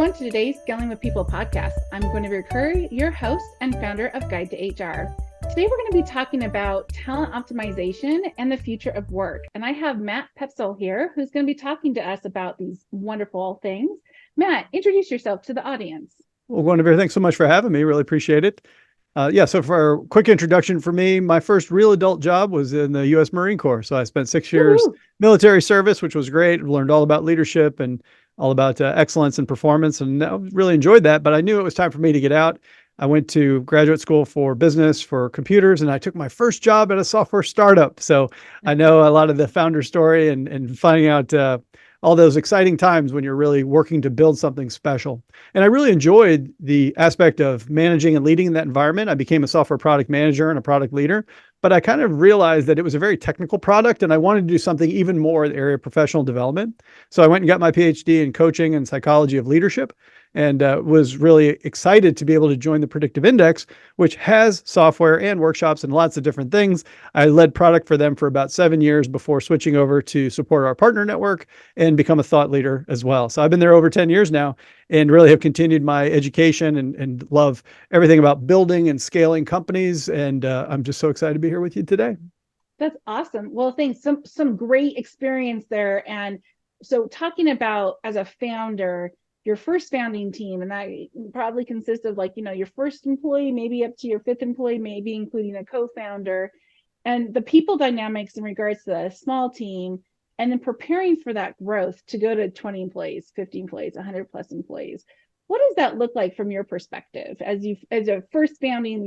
everyone, to today's Scaling with People podcast. I'm Guinevere Curry, your host and founder of Guide to HR. Today, we're going to be talking about talent optimization and the future of work. And I have Matt Peopsel here, who's going to be talking to us about these wonderful things. Matt, introduce yourself to the audience. Well, Guinevere, thanks so much for having me. Really appreciate it. So for a quick introduction for me, my first real adult job was in the U.S. Marine Corps. So I spent 6 years military service, which was great. Learned all about leadership and all about excellence and performance, and I really enjoyed that. But I knew it was time for me to get out. I went to graduate school for business for computers, and I took my first job at a software startup. So I know a lot of the founder story and finding out all those exciting times when you're really working to build something special. And I really enjoyed the aspect of managing and leading in that environment. I became a software product manager and a product leader, but I kind of realized that it was a very technical product and I wanted to do something even more in the area of professional development. So I went and got my PhD in coaching and psychology of leadership, and was really excited to be able to join the Predictive Index, which has software and workshops and lots of different things. I led product for them for about 7 years before switching over to support our partner network and become a thought leader as well. So I've been there over 10 years now and really have continued my education and love everything about building and scaling companies. And I'm just so excited to be here with you today. That's awesome. Well, thanks. Some great experience there. And so talking about as a founder, your first founding team, and that probably consists of your first employee, maybe up to your fifth employee, maybe including a co-founder, and the people dynamics in regards to a small team, and then preparing for that growth to go to 20 employees, 50 employees, 100 plus employees. What does that look like from your perspective as a first founding,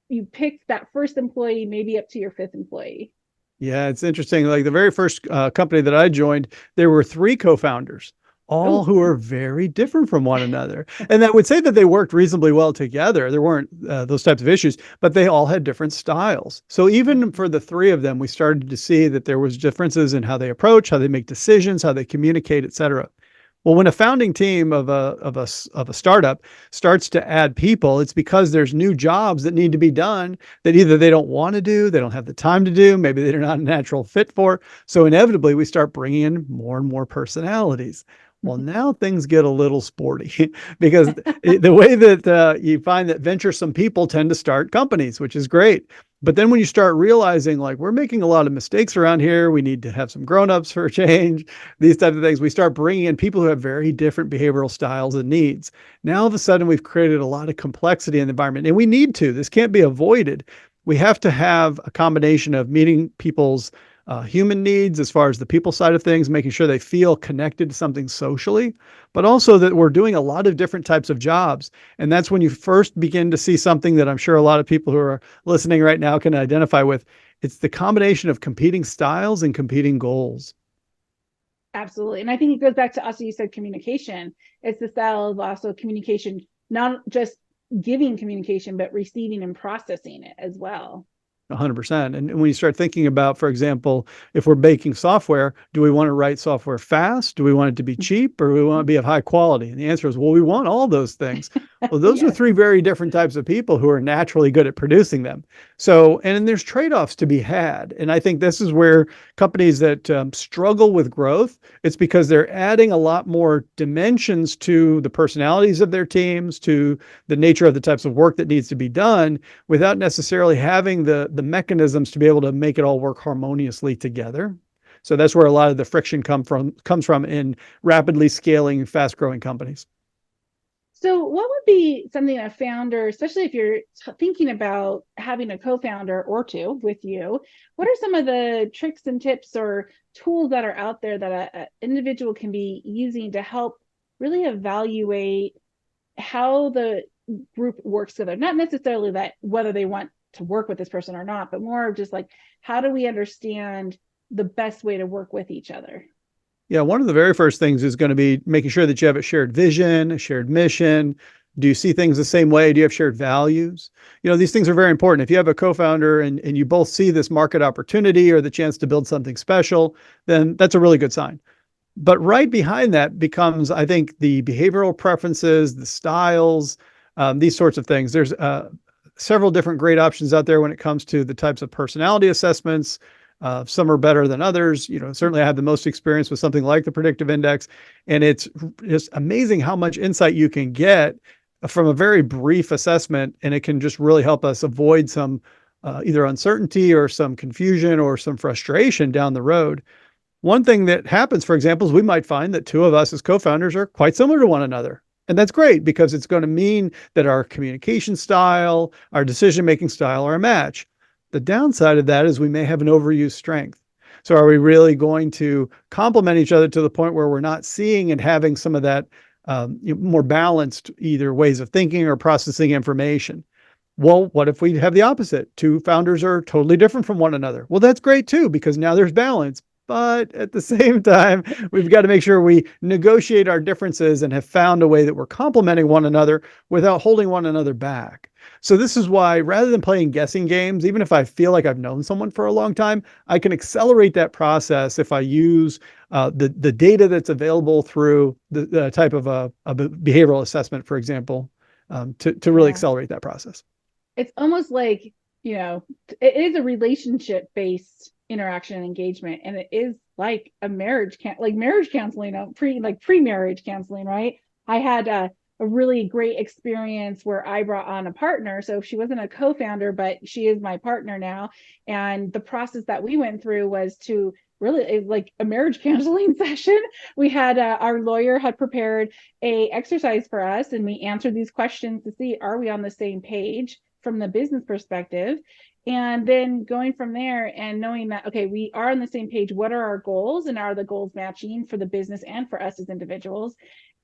you picked that first employee, maybe up to your fifth employee? Yeah, it's interesting. Like the very first company that I joined, there were 3 co-founders, all who are very different from one another. And that would say that they worked reasonably well together. There weren't those types of issues, but they all had different styles. So even for the 3 of them, we started to see that there was differences in how they approach, how they make decisions, how they communicate, et cetera. Well, when a founding team of a startup starts to add people, it's because there's new jobs that need to be done that either they don't want to do, they don't have the time to do, maybe they're not a natural fit for. So inevitably, we start bringing in more and more personalities. Well, now things get a little sporty because the way that you find that venturesome people tend to start companies, which is great. But then when you start realizing like we're making a lot of mistakes around here, we need to have some grown-ups for a change, these types of things, we start bringing in people who have very different behavioral styles and needs. Now, all of a sudden, we've created a lot of complexity in the environment, and we need to. This can't be avoided. We have to have a combination of meeting people's human needs as far as the people side of things, making sure they feel connected to something socially, but also that we're doing a lot of different types of jobs. And that's when you first begin to see something that I'm sure a lot of people who are listening right now can identify with. It's the combination of competing styles and competing goals. Absolutely. And I think it goes back to also, you said communication. It's the style of also communication, not just giving communication, but receiving and processing it as well. 100%. And when you start thinking about, for example, if we're baking software, do we want to write software fast? Do we want it to be cheap, or do we want it to be of high quality? And the answer is, well, we want all those things. Well, those are 3 very different types of people who are naturally good at producing them. So, and there's trade-offs to be had. And I think this is where companies that struggle with growth, it's because they're adding a lot more dimensions to the personalities of their teams, to the nature of the types of work that needs to be done, without necessarily having the mechanisms to be able to make it all work harmoniously together. So that's where a lot of the friction comes from in rapidly scaling, fast-growing companies. So what would be something a founder, especially if you're thinking about having a co-founder or 2 with you, what are some of the tricks and tips or tools that are out there that an individual can be using to help really evaluate how the group works together? Not necessarily that whether they want to work with this person or not, but more of just like, how do we understand the best way to work with each other? Yeah, one of the very first things is going to be making sure that you have a shared vision, a shared mission. Do you see things the same way? Do you have shared values? These things are very important. If you have a co-founder and you both see this market opportunity or the chance to build something special, then that's a really good sign. But right behind that becomes, I think, the behavioral preferences, the styles, these sorts of things. There's several different great options out there when it comes to the types of personality assessments, Some are better than others. Certainly I have the most experience with something like the predictive index, and it's just amazing how much insight you can get from a very brief assessment, and it can just really help us avoid some either uncertainty or some confusion or some frustration down the road. One thing that happens, for example, is we might find that two of us as co-founders are quite similar to one another. And that's great because it's going to mean that our communication style, our decision-making style are a match. The downside of that is we may have an overused strength. So are we really going to complement each other to the point where we're not seeing and having some of that more balanced either ways of thinking or processing information? Well, what if we have the opposite? Two founders are totally different from one another. Well, that's great too, because now there's balance. But at the same time, we've got to make sure we negotiate our differences and have found a way that we're complementing one another without holding one another back. So this is why, rather than playing guessing games, even if I feel like I've known someone for a long time, I can accelerate that process if I use the data that's available through the type of a behavioral assessment, for example, to really accelerate that process. It's almost like, it is a relationship based interaction and engagement, and it is like a marriage counseling, pre-marriage counseling, right? I had a really great experience where I brought on a partner. So she wasn't a co-founder, but she is my partner now. And the process that we went through was to really like a marriage counseling session. We had our lawyer had prepared a exercise for us, and we answered these questions to see, are we on the same page from the business perspective? And then going from there and knowing that, okay, we are on the same page. What are our goals, and are the goals matching for the business and for us as individuals?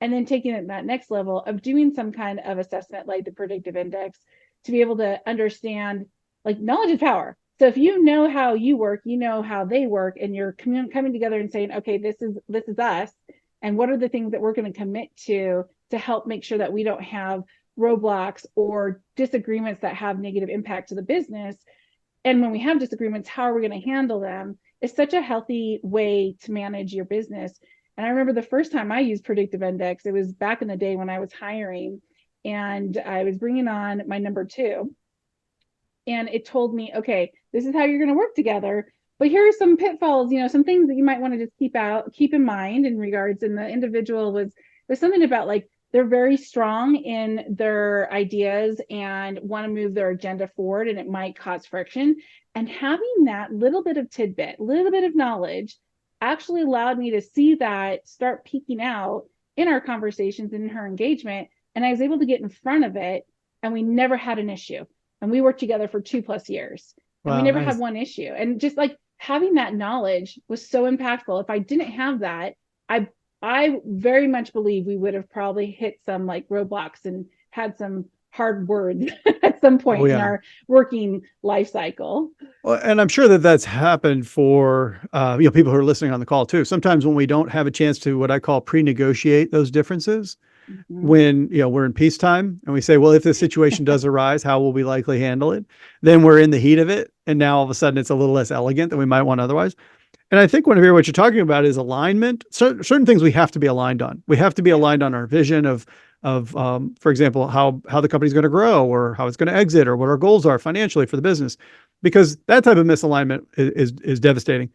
And then taking it that next level of doing some kind of assessment like the predictive index to be able to understand, like, knowledge is power. So if you know how you work, you know how they work, and you're coming together and saying, okay, this is us, and what are the things that we're going to commit to help make sure that we don't have roadblocks or disagreements that have negative impact to the business. And when we have disagreements, how are we going to handle them? It's such a healthy way to manage your business. And I remember the first time I used Predictive Index, it was back in the day when I was hiring, and I was bringing on my number two. And it told me, okay, this is how you're going to work together. But here are some pitfalls, some things that you might want to just keep in mind in regards. And the individual was something about, like, they're very strong in their ideas and want to move their agenda forward, and it might cause friction. And having that little bit of tidbit, little bit of knowledge actually allowed me to see that start peeking out in our conversations and in her engagement. And I was able to get in front of it, and we never had an issue. And we worked together for 2+ years, and we never had one issue. And just like having that knowledge was so impactful. If I didn't have that, I very much believe we would have probably hit some like roadblocks and had some hard words at some point in our working life cycle. Well, and I'm sure that that's happened for people who are listening on the call too. Sometimes when we don't have a chance to what I call pre-negotiate those differences, when we're in peacetime and we say, well, if this situation does arise, how will we likely handle it? Then we're in the heat of it, and now all of a sudden it's a little less elegant than we might want otherwise. And I think what you're talking about is alignment. Certain things we have to be aligned on. We have to be aligned on our vision of for example, how the company's going to grow, or how it's going to exit, or what our goals are financially for the business, because that type of misalignment is devastating.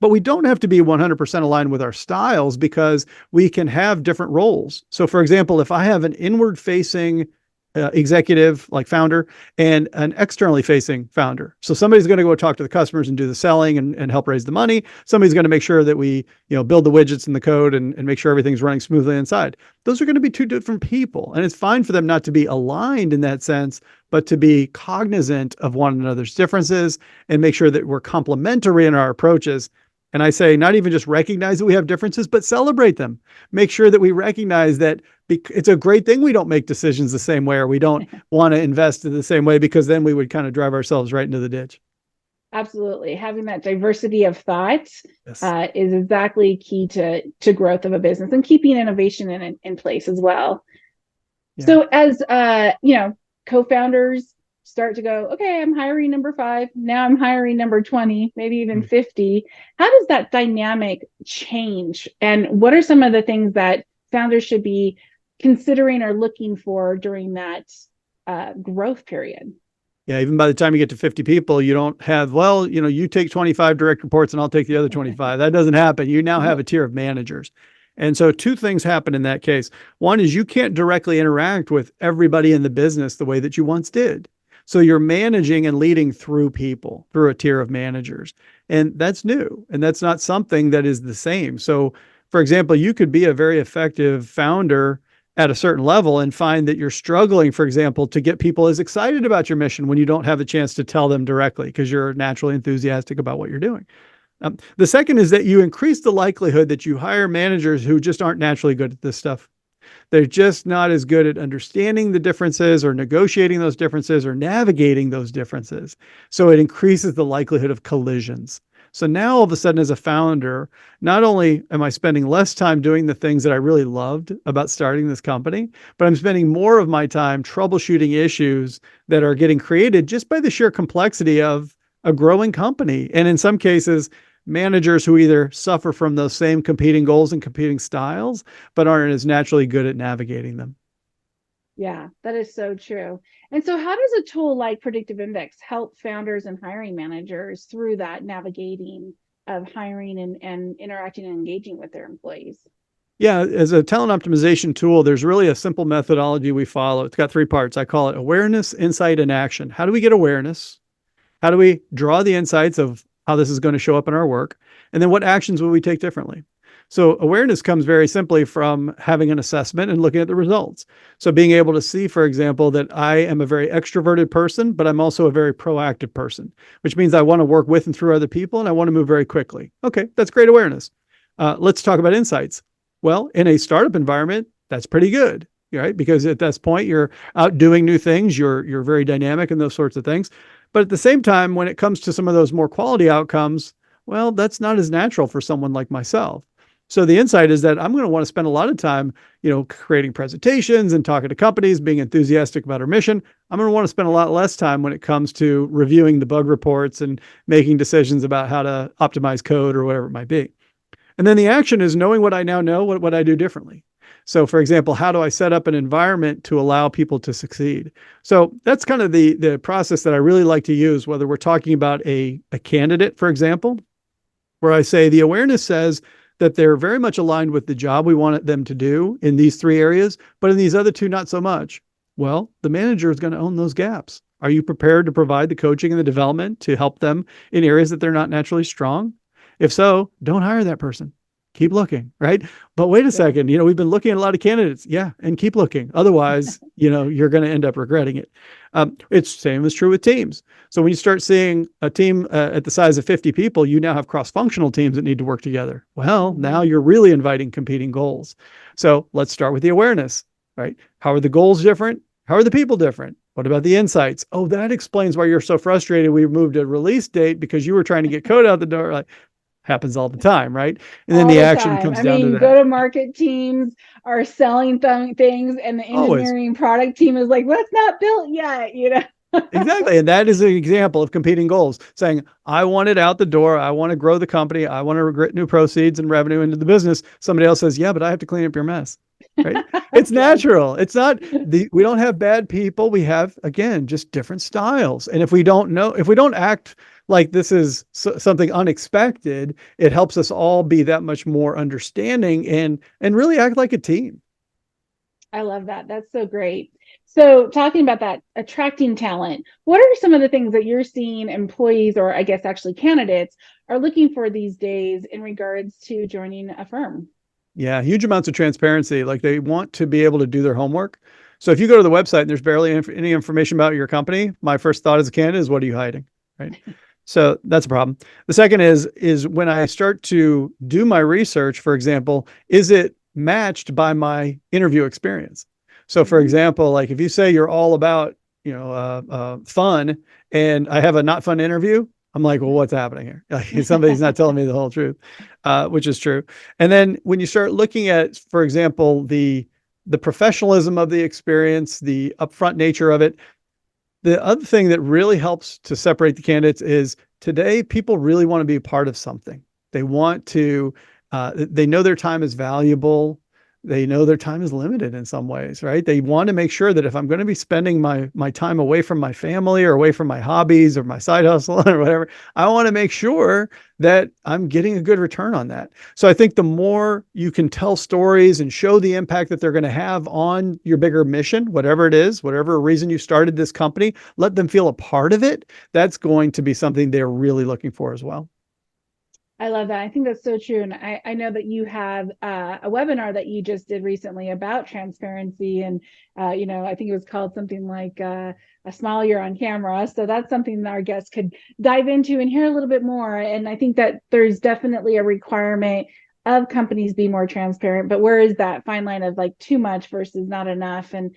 But we don't have to be 100% aligned with our styles, because we can have different roles. So for example, if I have an inward facing executive like founder and an externally facing founder. So somebody's going to go talk to the customers and do the selling and help raise the money. Somebody's going to make sure that we, build the widgets and the code and make sure everything's running smoothly inside. Those are going to be two different people. And it's fine for them not to be aligned in that sense, but to be cognizant of one another's differences and make sure that we're complementary in our approaches. And I say, not even just recognize that we have differences, but celebrate them. Make sure that we recognize that it's a great thing we don't make decisions the same way, or we don't want to invest in the same way, because then we would kind of drive ourselves right into the ditch. Absolutely. Having that diversity of thought is exactly key to growth of a business, and keeping innovation in place as well. Yeah. So as, co-founders start to go, okay, I'm hiring number 5. Now I'm hiring number 20, maybe even 50. How does that dynamic change? And what are some of the things that founders should be considering or looking for during that growth period? Yeah, even by the time you get to 50 people, you don't have, well, you take 25 direct reports and I'll take the other 25. That doesn't happen. You now have a tier of managers. And so two things happen in that case. One is you can't directly interact with everybody in the business the way that you once did. So you're managing and leading through people, through a tier of managers. And that's new. And that's not something that is the same. So, for example, you could be a very effective founder at a certain level and find that you're struggling, for example, to get people as excited about your mission when you don't have a chance to tell them directly because you're naturally enthusiastic about what you're doing. The second is that you increase the likelihood that you hire managers who just aren't naturally good at this stuff. They're just not as good at understanding the differences or negotiating those differences or navigating those differences. So it increases the likelihood of collisions. So now all of a sudden, as a founder, not only am I spending less time doing the things that I really loved about starting this company, but I'm spending more of my time troubleshooting issues that are getting created just by the sheer complexity of a growing company. And in some cases, managers who either suffer from those same competing goals and competing styles, but aren't as naturally good at navigating them. Yeah, that is so true. And so, how does a tool like Predictive Index help founders and hiring managers through that navigating of hiring and interacting and engaging with their employees? Yeah, as a talent optimization tool, there's really a simple methodology we follow. It's got three parts. I call it awareness, insight, and action. How do we get awareness? How do we draw the insights of how this is going to show up in our work? And then what actions will we take differently? So awareness comes very simply from having an assessment and looking at the results. So being able to see, for example, that I am a very extroverted person, but I'm also a very proactive person, which means I want to work with and through other people and I want to move very quickly. Okay, that's great awareness. Let's talk about insights. Well, in a startup environment, that's pretty good, right? Because at this point, you're out doing new things, you're very dynamic and those sorts of things. But at the same time, when it comes to some of those more quality outcomes, well, that's not as natural for someone like myself. So the insight is that I'm going to want to spend a lot of time, creating presentations and talking to companies, being enthusiastic about our mission. I'm going to want to spend a lot less time when it comes to reviewing the bug reports and making decisions about how to optimize code or whatever it might be. And then the action is knowing what I now know, what I do differently. So for example, how do I set up an environment to allow people to succeed? So that's kind of the process that I really like to use, whether we're talking about a candidate, for example, where I say the awareness says that they're very much aligned with the job we want them to do in these three areas, but in these other two, not so much. Well, the manager is going to own those gaps. Are you prepared to provide the coaching and the development to help them in areas that they're not naturally strong? If so, don't hire that person. Keep looking, right? But wait a second, we've been looking at a lot of candidates. Yeah, and keep looking. Otherwise, you're going to end up regretting it. It's same is true with teams. So when you start seeing a team at the size of 50 people, you now have cross-functional teams that need to work together. Well, now you're really inviting competing goals. So let's start with the awareness, right? How are the goals different? How are the people different? What about the insights? Oh, that explains why you're so frustrated. We moved a release date because you were trying to get code out the door. Like, happens all the time, right? And then the action comes down to that. Go-to-market teams are selling things, and the engineering product team is like, "Well, it's not built yet," Exactly. And that is an example of competing goals, saying, I want it out the door. I want to grow the company. I want to get new proceeds and revenue into the business. Somebody else says, yeah, but I have to clean up your mess. Right? It's natural. It's not we don't have bad people. We have, again, just different styles. And if we don't act like this is something unexpected, it helps us all be that much more understanding and really act like a team. I love that. That's so great. So talking about that, attracting talent, what are some of the things that you're seeing employees, or I guess actually candidates, are looking for these days in regards to joining a firm? Yeah, huge amounts of transparency. Like they want to be able to do their homework. So if you go to the website and there's barely any information about your company, my first thought as a candidate is, what are you hiding? Right. So that's a problem. The second is when I start to do my research, for example, is it matched by my interview experience? So for example, like if you say you're all about, fun and I have a not fun interview, I'm like, well, what's happening here? Like, somebody's not telling me the whole truth, which is true. And then when you start looking at, for example, the professionalism of the experience, the upfront nature of it, the other thing that really helps to separate the candidates is today people really want to be a part of something. They want to, they know their time is valuable. they know their time is limited in some ways, right? They want to make sure that if I'm going to be spending my time away from my family or away from my hobbies or my side hustle or whatever, I want to make sure that I'm getting a good return on that. So I think the more you can tell stories and show the impact that they're going to have on your bigger mission, whatever it is, whatever reason you started this company, let them feel a part of it. That's going to be something they're really looking for as well. I love that. I think that's so true. And I know that you have a webinar that you just did recently about transparency. And, I think it was called something like a smile you're on camera. So that's something that our guests could dive into and hear a little bit more. And I think that there's definitely a requirement of companies be more transparent. But where is that fine line of like too much versus not enough? And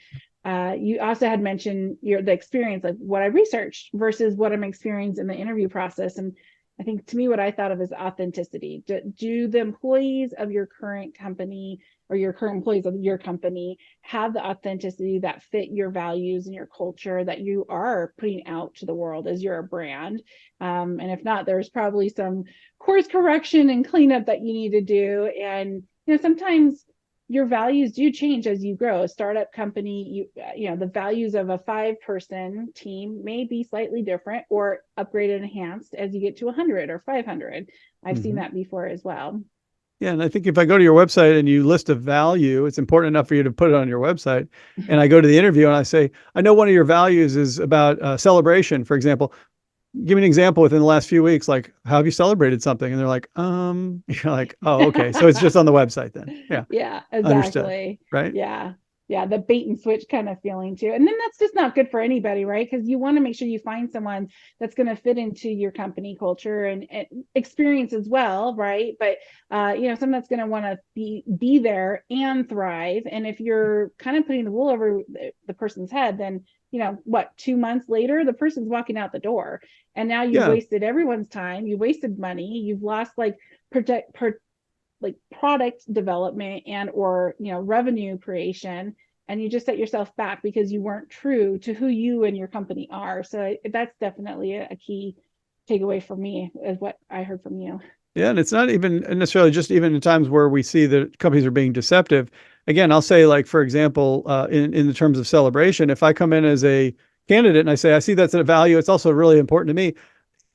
you also had mentioned the experience, like what I researched versus what I'm experiencing in the interview process. And I think to me, what I thought of is authenticity. Do the employees of your current company or your current employees of your company have the authenticity that fit your values and your culture that you are putting out to the world as your brand? And if not, there's probably some course correction and cleanup that you need to do. And, sometimes your values do change as you grow. A startup company, the values of a 5-person team may be slightly different or upgraded and enhanced as you get to 100 or 500. I've seen that before as well. Yeah, and I think if I go to your website and you list a value, it's important enough for you to put it on your website. And I go to the interview and I say, I know one of your values is about celebration, for example. Give me an example within the last few weeks, like how have you celebrated something? And they're like, you're like, oh, okay. So it's just on the website then. Yeah. Yeah, Understood. exactly. Right. Yeah. Yeah, the bait and switch kind of feeling too. And then that's just not good for anybody, right? Because you want to make sure you find someone that's going to fit into your company culture and experience as well, right? But someone that's going to want to be there and thrive. And if you're kind of putting the wool over the person's head, then 2 months later, the person's walking out the door. And now you've wasted everyone's time, you wasted money, you've lost like product development and or revenue creation, and you just set yourself back because you weren't true to who you and your company are. So that's definitely a key takeaway for me, is what I heard from you. Yeah, and it's not even necessarily just even in times where we see that companies are being deceptive. Again, I'll say, like, for example, in the terms of celebration, if I come in as a candidate and I say, I see that's a value, it's also really important to me.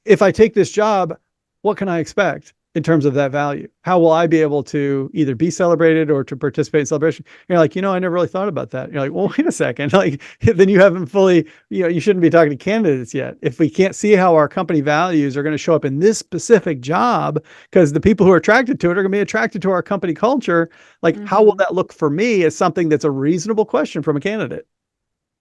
If I take this job, what can I expect in terms of that value? How will I be able to either be celebrated or to participate in celebration? You're like, I never really thought about that. You're like, well, wait a second. Like, then you haven't fully, you shouldn't be talking to candidates yet. If we can't see how our company values are going to show up in this specific job, because the people who are attracted to it are going to be attracted to our company culture, like, how will that look for me is something that's a reasonable question from a candidate.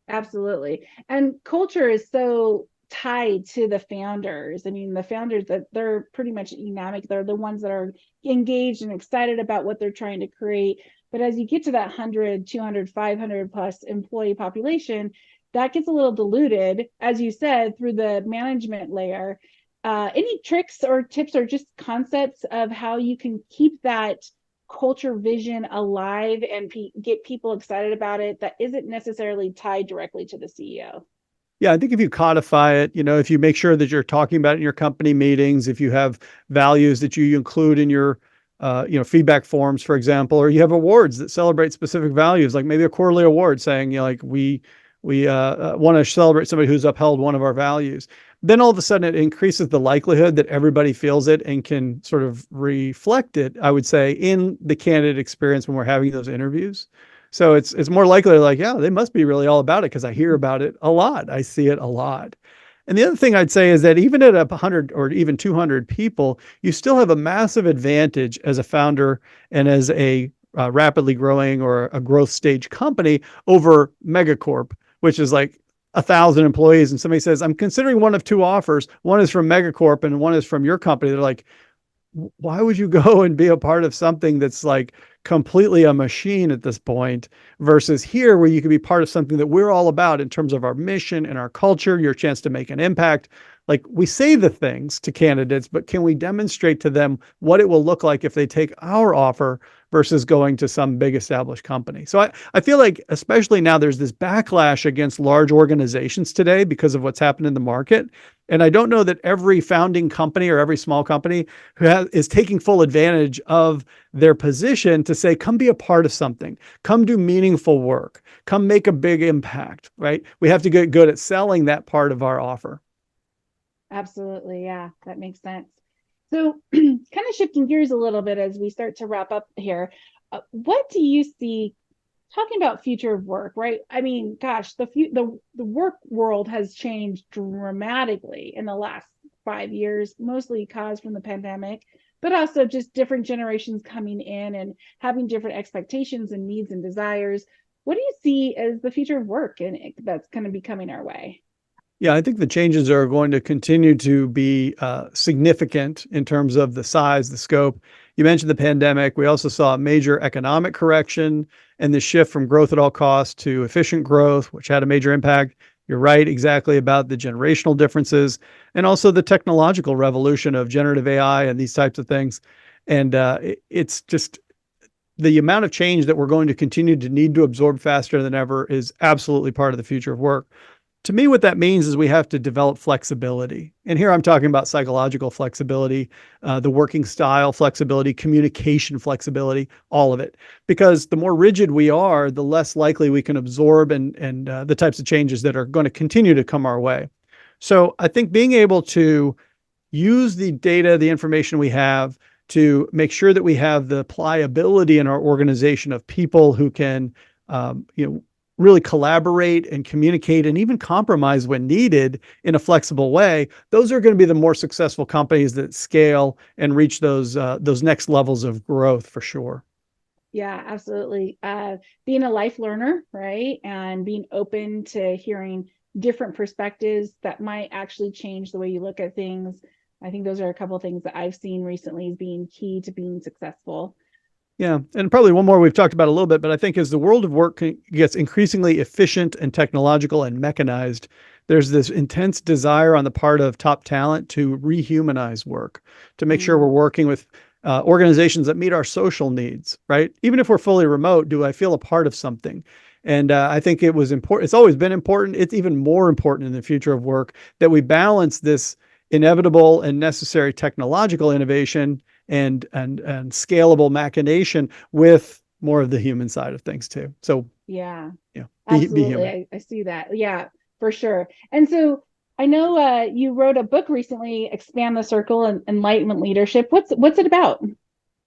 Absolutely. And culture is so tied to the founders. I mean, the founders, that they're pretty much dynamic. They're the ones that are engaged and excited about what they're trying to create. But as you get to that 100, 200, 500 plus employee population, that gets a little diluted, as you said, through the management layer. Any tricks or tips or just concepts of how you can keep that culture vision alive and get people excited about it that isn't necessarily tied directly to the CEO? Yeah, I think if you codify it, if you make sure that you're talking about it in your company meetings, if you have values that you include in your, feedback forms, for example, or you have awards that celebrate specific values, like maybe a quarterly award saying, like we want to celebrate somebody who's upheld one of our values. Then all of a sudden it increases the likelihood that everybody feels it and can sort of reflect it, I would say, in the candidate experience when we're having those interviews. So it's more likely like, yeah, they must be really all about it because I hear about it a lot. I see it a lot. And the other thing I'd say is that even at 100 or even 200 people, you still have a massive advantage as a founder and as a rapidly growing or a growth stage company over megacorp, which is like 1,000 employees. And somebody says, I'm considering one of two offers. One is from megacorp and one is from your company. They're like, why would you go and be a part of something that's like completely a machine at this point versus here where you can be part of something that we're all about in terms of our mission and our culture, your chance to make an impact. Like, we say the things to candidates, but can we demonstrate to them what it will look like if they take our offer versus going to some big established company. So I feel like, especially now, there's this backlash against large organizations today because of what's happened in the market. And I don't know that every founding company or every small company is taking full advantage of their position to say, come be a part of something, come do meaningful work, come make a big impact, right? We have to get good at selling that part of our offer. Absolutely. Yeah, that makes sense. So, kind of shifting gears a little bit as we start to wrap up here, what do you see talking about future of work, right? I mean, gosh, the work world has changed dramatically in the last 5 years, mostly caused from the pandemic, but also just different generations coming in and having different expectations and needs and desires. What do you see as the future of work and that's going to be coming our way? Yeah, I think the changes are going to continue to be significant in terms of the size, the scope. You mentioned the pandemic. We also saw a major economic correction and the shift from growth at all costs to efficient growth, which had a major impact. You're right, exactly, about the generational differences and also the technological revolution of generative AI and these types of things. And it's just the amount of change that we're going to continue to need to absorb faster than ever is absolutely part of the future of work. To me, what that means is we have to develop flexibility. And here I'm talking about psychological flexibility, the working style flexibility, communication flexibility, all of it. Because the more rigid we are, the less likely we can absorb and the types of changes that are going to continue to come our way. So I think being able to use the data, the information we have to make sure that we have the pliability in our organization of people who can, really collaborate and communicate and even compromise when needed in a flexible way, those are going to be the more successful companies that scale and reach those next levels of growth for sure. Yeah, absolutely. Being a life learner, right? And being open to hearing different perspectives that might actually change the way you look at things. I think those are a couple of things that I've seen recently as being key to being successful. Yeah. And probably one more we've talked about a little bit, but I think as the world of work gets increasingly efficient and technological and mechanized, there's this intense desire on the part of top talent to rehumanize work, to make sure we're working with organizations that meet our social needs, right? Even if we're fully remote, do I feel a part of something? And I think it was important. It's always been important. It's even more important in the future of work that we balance this inevitable and necessary technological innovation and scalable machination with more of the human side of things too. So Yeah, be human. absolutely. I see that. Yeah, for sure. And so I know you wrote a book recently, Expand the Circle and Enlightenment Leadership. What's it about?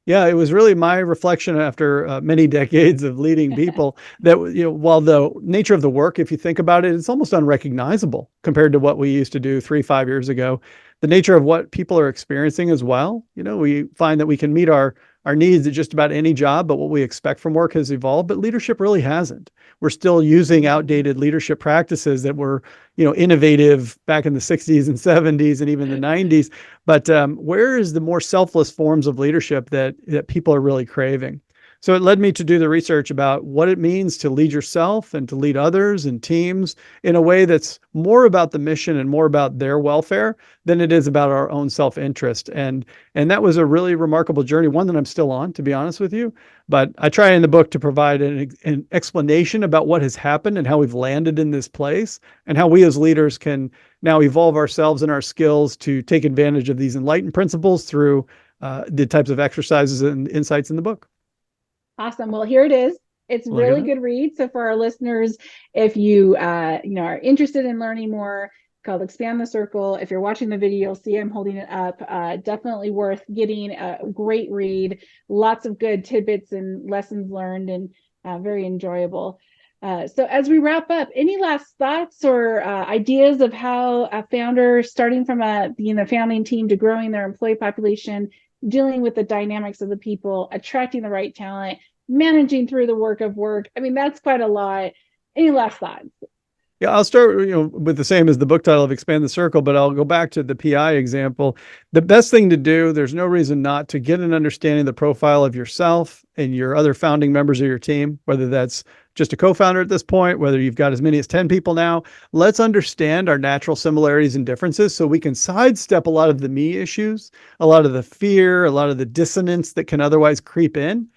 Yeah, it was really my reflection after many decades of leading people that, while the nature of the work, if you think about it, it's almost unrecognizable compared to what we used to do 3, 5 years ago. The nature of what people are experiencing as well. We find that we can meet our needs at just about any job, but what we expect from work has evolved, but leadership really hasn't. We're still using outdated leadership practices that were, innovative back in the 60s and 70s and even the 90s. But where is the more selfless forms of leadership that people are really craving? So it led me to do the research about what it means to lead yourself and to lead others and teams in a way that's more about the mission and more about their welfare than it is about our own self-interest. And that was a really remarkable journey, one that I'm still on, to be honest with you. But I try in the book to provide an explanation about what has happened and how we've landed in this place and how we as leaders can now evolve ourselves and our skills to take advantage of these enlightened principles through the types of exercises and insights in the book. Awesome. Well, here it is. It's Look at really that. good read. So for our listeners, if you are interested in learning more, called Expand the Circle. If you're watching the video, you'll see I'm holding it up. Definitely worth getting. A great read. Lots of good tidbits and lessons learned, and very enjoyable. So as we wrap up, any last thoughts or ideas of how a founder, starting from being a founding team to growing their employee population, dealing with the dynamics of the people, attracting the right talent, managing through the work of work? I mean, that's quite a lot. Any last thoughts? Yeah, I'll start, with the same as the book title of Expand the Circle, but I'll go back to the PI example. The best thing to do, there's no reason not to get an understanding of the profile of yourself and your other founding members of your team, whether that's just a co-founder at this point, whether you've got as many as 10 people now. Let's understand our natural similarities and differences so we can sidestep a lot of the me issues, a lot of the fear, a lot of the dissonance that can otherwise creep in.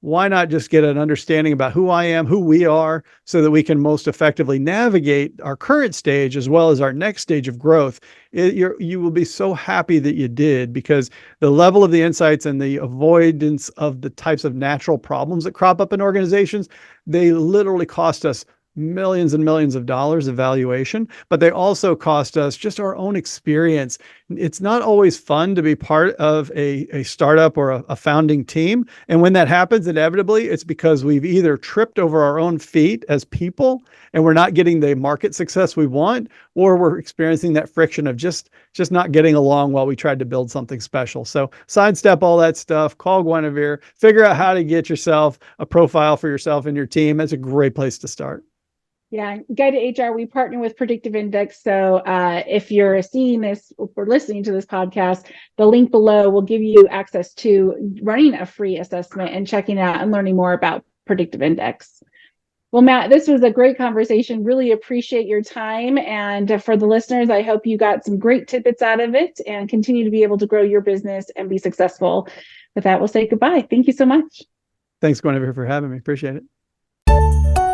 why not just get an understanding about who I am, who we are, so that we can most effectively navigate our current stage as well as our next stage of growth? You will be so happy that you did, because the level of the insights and the avoidance of the types of natural problems that crop up in organizations, they literally cost us millions and millions of dollars of valuation, but they also cost us just our own experience. It's not always fun to be part of a startup or a founding team. And when that happens, inevitably, it's because we've either tripped over our own feet as people and we're not getting the market success we want, or we're experiencing that friction of just not getting along while we tried to build something special. So sidestep all that stuff, call Guinevere, figure out how to get yourself a profile for yourself and your team. That's a great place to start. Yeah, Guided HR, we partner with Predictive Index. So if you're seeing this or listening to this podcast, the link below will give you access to running a free assessment and checking out and learning more about Predictive Index. Well, Matt, this was a great conversation. Really appreciate your time. And for the listeners, I hope you got some great tidbits out of it and continue to be able to grow your business and be successful. With that, we'll say goodbye. Thank you so much. Thanks, Guinevere, for having me. Appreciate it.